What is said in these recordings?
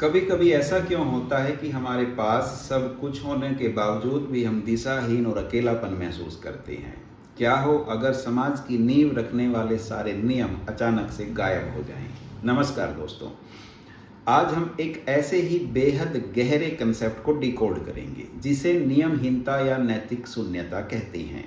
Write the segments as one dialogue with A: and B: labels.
A: कभी कभी ऐसा क्यों होता है कि हमारे पास सब कुछ होने के बावजूद भी हम दिशाहीन और अकेलापन महसूस करते हैं। क्या हो अगर समाज की नींव रखने वाले सारे नियम अचानक से गायब हो जाएं। नमस्कार दोस्तों, आज हम एक ऐसे ही बेहद गहरे कंसेप्ट को डिकोड करेंगे जिसे नियमहीनता या नैतिक शून्यता कहते हैं,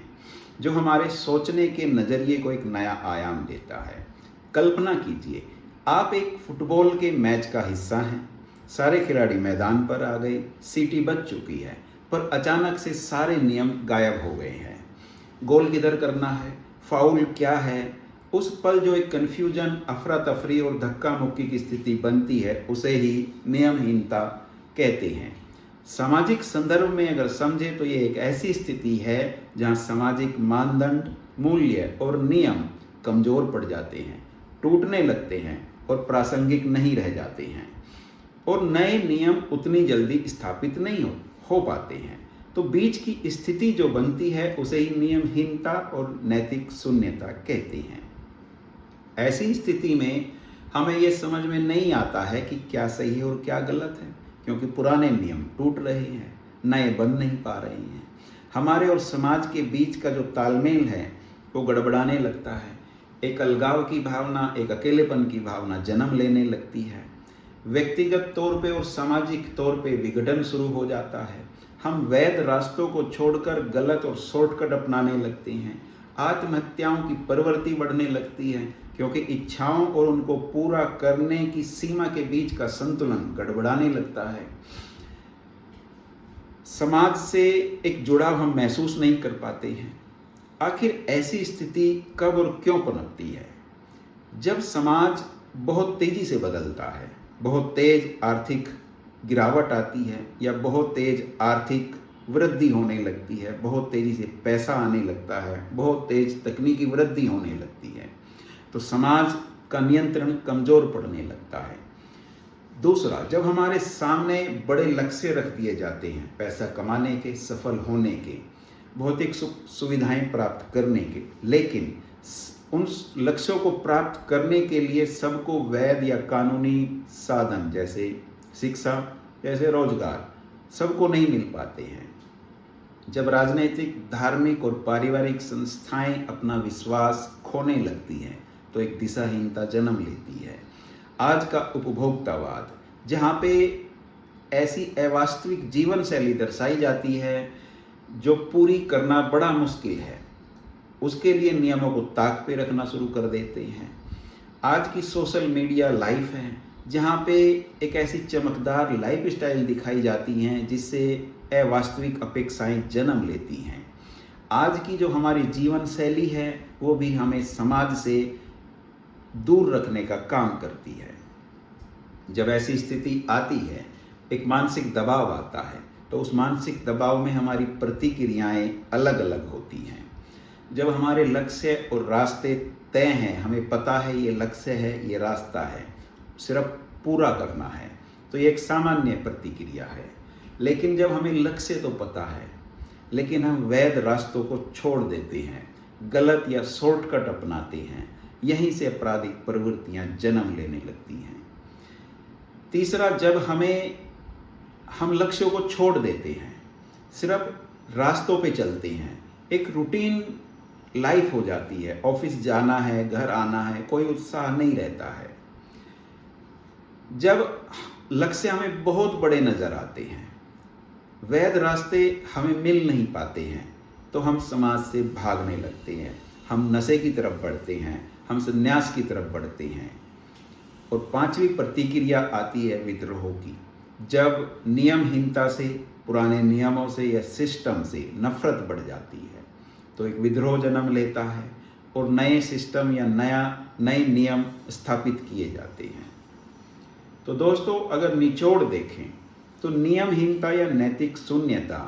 A: जो हमारे सोचने के नज़रिए को एक नया आयाम देता है। कल्पना कीजिए, आप एक फुटबॉल के मैच का हिस्सा हैं। सारे खिलाड़ी मैदान पर आ गए, सीटी बज चुकी है, पर अचानक से सारे नियम गायब हो गए हैं। गोल किधर करना है, फाउल क्या है, उस पल जो एक कन्फ्यूजन, अफरा तफरी और धक्का मुक्की की स्थिति बनती है, उसे ही नियमहीनता कहते हैं। सामाजिक संदर्भ में अगर समझे तो ये एक ऐसी स्थिति है जहाँ सामाजिक मानदंड, मूल्य और नियम कमज़ोर पड़ जाते हैं, टूटने लगते हैं और प्रासंगिक नहीं रह जाते हैं, और नए नियम उतनी जल्दी स्थापित नहीं हो पाते हैं। तो बीच की स्थिति जो बनती है उसे ही नियमहीनता और नैतिक शून्यता कहते हैं। ऐसी स्थिति में हमें ये समझ में नहीं आता है कि क्या सही है और क्या गलत है, क्योंकि पुराने नियम टूट रहे हैं, नए बन नहीं पा रहे हैं। हमारे और समाज के बीच का जो तालमेल है वो गड़बड़ाने लगता है। एक अलगाव की भावना, एक अकेलेपन की भावना जन्म लेने लगती है। व्यक्तिगत तौर पे और सामाजिक तौर पे विघटन शुरू हो जाता है। हम वैध रास्तों को छोड़कर गलत और शॉर्टकट अपनाने लगते हैं। आत्महत्याओं की प्रवृत्ति बढ़ने लगती है, क्योंकि इच्छाओं और उनको पूरा करने की सीमा के बीच का संतुलन गड़बड़ाने लगता है। समाज से एक जुड़ाव हम महसूस नहीं कर पाते हैं। आखिर ऐसी स्थिति कब और क्यों पनपती है? जब समाज बहुत तेजी से बदलता है, बहुत तेज आर्थिक गिरावट आती है, या बहुत तेज आर्थिक वृद्धि होने लगती है, बहुत तेजी से पैसा आने लगता है, बहुत तेज तकनीकी वृद्धि होने लगती है, तो समाज का नियंत्रण कमज़ोर पड़ने लगता है। दूसरा, जब हमारे सामने बड़े लक्ष्य रख दिए जाते हैं, पैसा कमाने के, सफल होने के, भौतिक सुविधाएं प्राप्त करने के, लेकिन उन लक्ष्यों को प्राप्त करने के लिए सबको वैध या कानूनी साधन जैसे शिक्षा, जैसे रोजगार, सबको नहीं मिल पाते हैं। जब राजनीतिक, धार्मिक और पारिवारिक संस्थाएं अपना विश्वास खोने लगती हैं, तो एक दिशाहीनता जन्म लेती है। आज का उपभोक्तावाद, जहाँ पे ऐसी अवास्तविक जीवन शैली दर्शाई जाती है जो पूरी करना बड़ा मुश्किल है, उसके लिए नियमों को ताक पे रखना शुरू कर देते हैं। आज की सोशल मीडिया लाइफ है, जहाँ पे एक ऐसी चमकदार लाइफस्टाइल दिखाई जाती हैं जिससे अवास्तविक अपेक्षाएं जन्म लेती हैं। आज की जो हमारी जीवन शैली है वो भी हमें समाज से दूर रखने का काम करती है। जब ऐसी स्थिति आती है, एक मानसिक दबाव आता है, तो उस मानसिक दबाव में हमारी प्रतिक्रियाएं अलग अलग होती हैं। जब हमारे लक्ष्य और रास्ते तय हैं, हमें पता है ये लक्ष्य है, ये रास्ता है, सिर्फ पूरा करना है, तो ये एक सामान्य प्रतिक्रिया है। लेकिन जब हमें लक्ष्य तो पता है, लेकिन हम वैध रास्तों को छोड़ देते हैं, गलत या शॉर्टकट अपनाते हैं, यहीं से आपराधिक प्रवृत्तियां जन्म लेने लगती हैं। तीसरा, जब हम लक्ष्यों को छोड़ देते हैं, सिर्फ रास्तों पे चलते हैं, एक रूटीन लाइफ हो जाती है, ऑफिस जाना है, घर आना है, कोई उत्साह नहीं रहता है। जब लक्ष्य हमें बहुत बड़े नज़र आते हैं, वैध रास्ते हमें मिल नहीं पाते हैं, तो हम समाज से भागने लगते हैं, हम नशे की तरफ बढ़ते हैं, हम संन्यास की तरफ बढ़ते हैं। और पांचवी प्रतिक्रिया आती है विद्रोह की। जब नियमहीनता से, पुराने नियमों से या सिस्टम से नफरत बढ़ जाती है, तो एक विद्रोह जन्म लेता है और नए सिस्टम या नए नियम स्थापित किए जाते हैं। तो दोस्तों, अगर निचोड़ देखें तो नियमहीनता या नैतिक शून्यता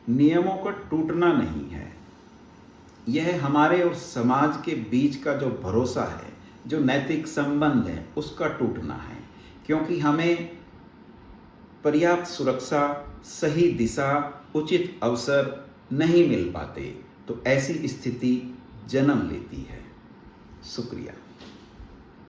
A: नियमों का टूटना नहीं है, यह हमारे और समाज के बीच का जो भरोसा है, जो नैतिक संबंध है, उसका टूटना है। क्योंकि हमें पर्याप्त सुरक्षा, सही दिशा, उचित अवसर नहीं मिल पाते, तो ऐसी स्थिति जन्म लेती है। शुक्रिया।